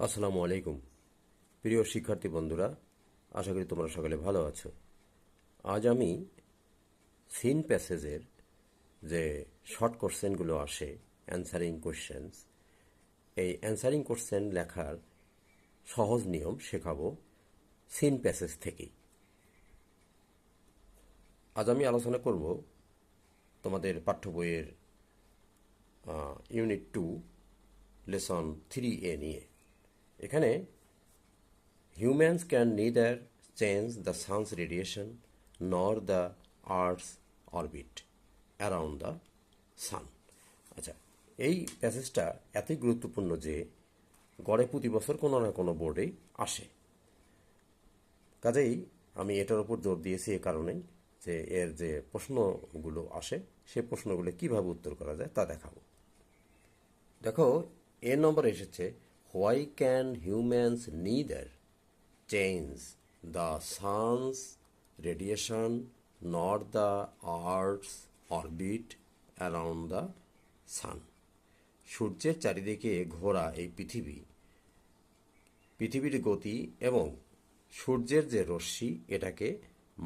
আসসালামু আলাইকুম প্রিয় শিক্ষার্থী বন্ধুরা, আশা করি তোমরা সকলে ভালো আছো। আজ আমি সিন প্যাসেজের যে শর্ট কোশ্চেনগুলো আসে, অ্যান্সারিং কোশ্চেন্স, এই অ্যান্সারিং কোশ্চেন লেখার সহজ নিয়ম শেখাবো সিন প্যাসেজ থেকেই। আজ আমি আলোচনা করব তোমাদের পাঠ্য বইয়ের ইউনিট 2 লেসন 3A নিয়ে। এখানে humans can neither change the sun's radiation nor the earth's orbit around the sun। আচ্ছা, এই প্যাসেজটা এতই গুরুত্বপূর্ণ যে গড়ে প্রতি বছর কোনো না কোনো বোর্ডেই আসে। কাজেই আমি এটার উপর জোর দিয়েছি এ কারণেই যে এর যে প্রশ্নগুলো আসে সে প্রশ্নগুলো কিভাবে উত্তর করা যায় তা দেখাবো। দেখো, এ নম্বর এসেছে, why can humans neither change the sun's radiation not the earth's orbit around the sun. সূর্যের চারিদিকে ঘোরা এই পৃথিবীর গতি এবং সূর্যের যে রশ্মি, এটাকে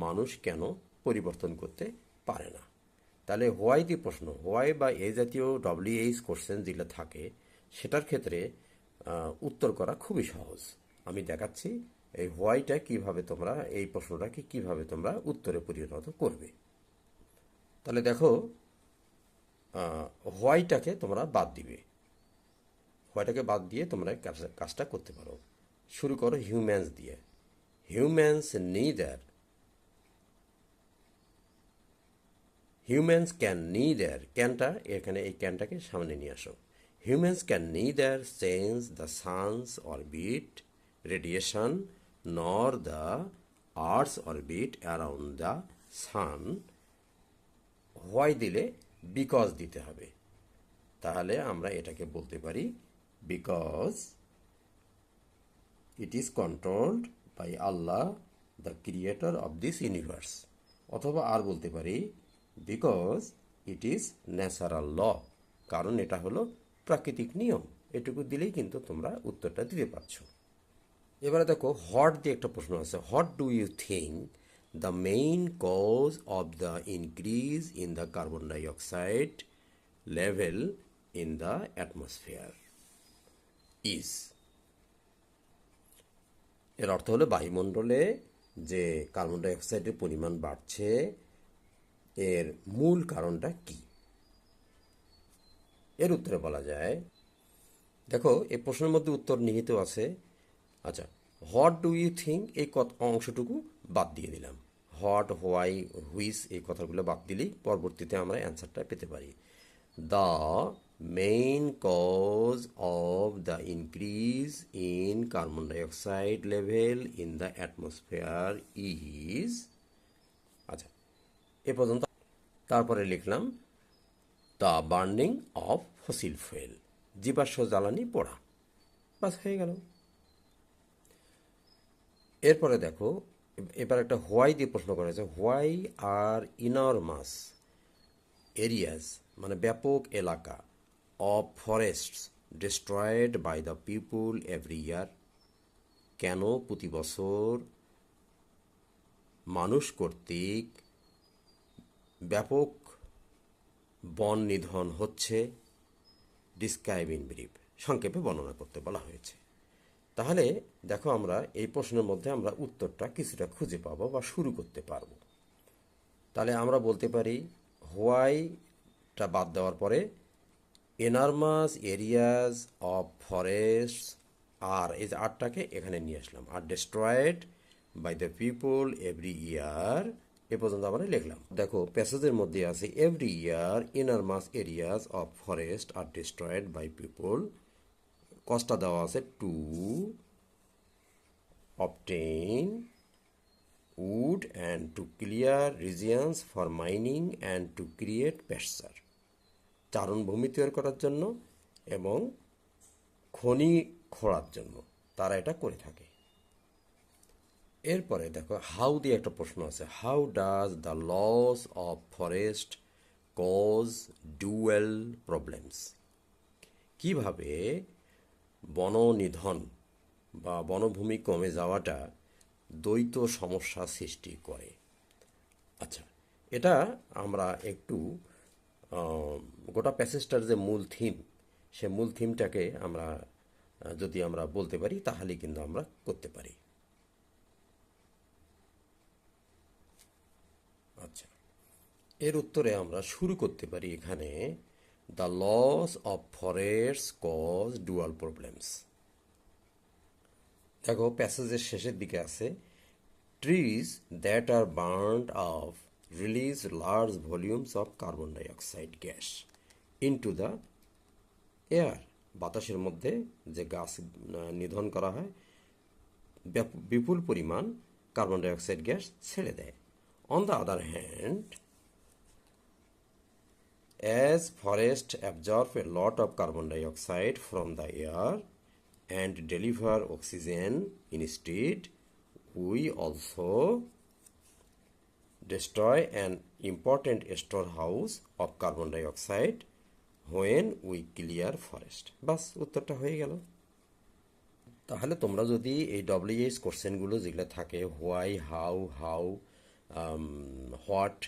মানুষ কেন পরিবর্তন করতে পারে না? তাহলে হোয়াই দি প্রশ্ন, হোয়াই বা এই জাতীয় ডব্লিউএইচ কোশ্চেন যেগুলো থাকে সেটার ক্ষেত্রে উত্তর করা খুবই সহজ। আমি দেখাচ্ছি এই হোয়াইটা কিভাবে তোমরা, এই প্রশ্নটাকে কিভাবে তোমরা উত্তরে পরিণত করবে। তাহলে দেখো, হোয়াইটাকে তোমরা বাদ দিবে, হোয়াইটাকে বাদ দিয়ে তোমরা কাজটা করতে পারো। শুরু করো হিউম্যানস দিয়ে। Humans neither, humans can neither, ক্যানটা এখানে এই ক্যানটাকে সামনে নিয়ে আসো। Humans can neither change the sun's orbit radiation nor the earth's orbit around the sun. Why দিলে বিকজ দিতে হবে। তাহলে আমরা এটাকে বলতে পারি because it is controlled by Allah, the creator of this universe. অথবা আর বলতে পারি because it is natural law, কারণ এটা হলো প্রাকৃতিক নিয়ম। এটুকু দিলেই কিন্তু তোমরা উত্তরটা দিতে পারছো। এবারে দেখো, হোয়াট দিয়ে একটা প্রশ্ন আছে। What do you think the main cause of the increase in the carbon dioxide level in the atmosphere is. এর অর্থ হলো বায়ুমণ্ডলে যে কার্বন ডাইঅক্সাইডের পরিমাণ বাড়ছে এর মূল কারণটা কি? এর উত্তরে বলা যায়, দেখো এই প্রশ্নের মধ্যে উত্তর নিহিত আছে। আচ্ছা, হোয়াট ডু ইউ থিঙ্ক এই অংশটুকু বাদ দিয়ে দিলাম। হোয়াট, হোয়াই, হুইচ এই কথাগুলো বাদ দিলেই পরবর্তীতে আমরা অ্যান্সারটা পেতে পারি। The main cause of the increase in carbon dioxide level in the atmosphere is. আচ্ছা, এ পর্যন্ত। তারপরে লিখলাম the burning of fossil fuel, জীবাশ্ম জ্বালানি পোড়া। বাস, হয়ে গেল। এরপরে দেখো, এবার একটা হোয়াই দিয়ে প্রশ্ন করা হয়েছে। হোয়াই আর ইনরমাস এরিয়াজ, মানে ব্যাপক এলাকা, of forests destroyed by the people every year, কেন প্রতি বছর মানুষ কর্তৃক ব্যাপক বন নিধন হচ্ছে? ডিসক্রাইব ইন ব্রিফ, সংক্ষেপে বর্ণনা করতে বলা হয়েছে। তাহলে দেখো, আমরা এই প্রশ্নের মধ্যে আমরা উত্তরটা কিছুটা খুঁজে পাবো বা শুরু করতে পারবো। তাহলে আমরা বলতে পারি হোয়াইটা বাদ দেওয়ার পরে enormous areas of forest are, এই যে আরটাকে এখানে নিয়ে আসলাম, আর destroyed by the people every year, এ পর্যন্ত আমরা লিখলাম। দেখো প্যাসেজের মধ্যে আছে every year enormous areas of forest are destroyed by people. কস্টটা দেওয়া আছে to obtain wood and to clear regions for mining and to create pasture, চারণভূমি তৈরি করার জন্য এবং খনি খোঁড়ার জন্য তারা এটা করে থাকে। এরপরে দেখো, হাউ দিয়ে একটা প্রশ্ন আছে। How does the loss of forest cause dual problems, কিভাবে বননিধন বা বনভূমি কমে যাওয়াটা দ্বৈত সমস্যা সৃষ্টি করে। আচ্ছা, এটা আমরা একটু গোটা প্যাসেজটার যে মূল থিম, সে মূল থিমটাকে আমরা যদি আমরা বলতে পারি তাহলে কিন্তু আমরা করতে পারি। আচ্ছা, এর উত্তরে আমরা শুরু করতে পারি এখানে, the loss of forest cause dual problems. দেখো প্যাসেজের শেষের দিকে আছে, trees that are burned off release large volumes of carbon dioxide gas into the air. বাতাসের মধ্যে যে গাছ নিধন করা হয় বিপুল পরিমাণ কার্বন ডাইঅক্সাইড গ্যাস ছেড়ে দেয়। On the other hand, as forests absorb a lot of carbon dioxide from the air and deliver oxygen instead, we also destroy an important storehouse of carbon dioxide when we clear forest. বাস উত্তরটা হয়ে গেল। তাহলে তোমরা যদি এই WH কোশ্চেনগুলো যেগুলো থাকে, হোয়াই, হাউ, হোয়াট,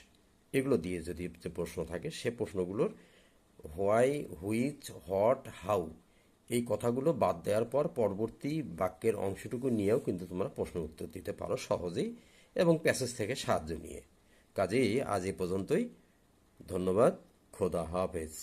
এগুলো দিয়ে যদি যে প্রশ্ন থাকে, সে প্রশ্নগুলোর হোয়াই, হুইচ, হোয়াট, হাউ এই কথাগুলো বাদ দেওয়ার পর পরবর্তী বাক্যের অংশটুকু নিয়েও কিন্তু তোমরা প্রশ্ন উত্তর দিতে পারো সহজেই এবং প্যাসেজ থেকে সাহায্য নিয়ে। কাজেই আজ এ পর্যন্তই। ধন্যবাদ। খোদা হাফেজ।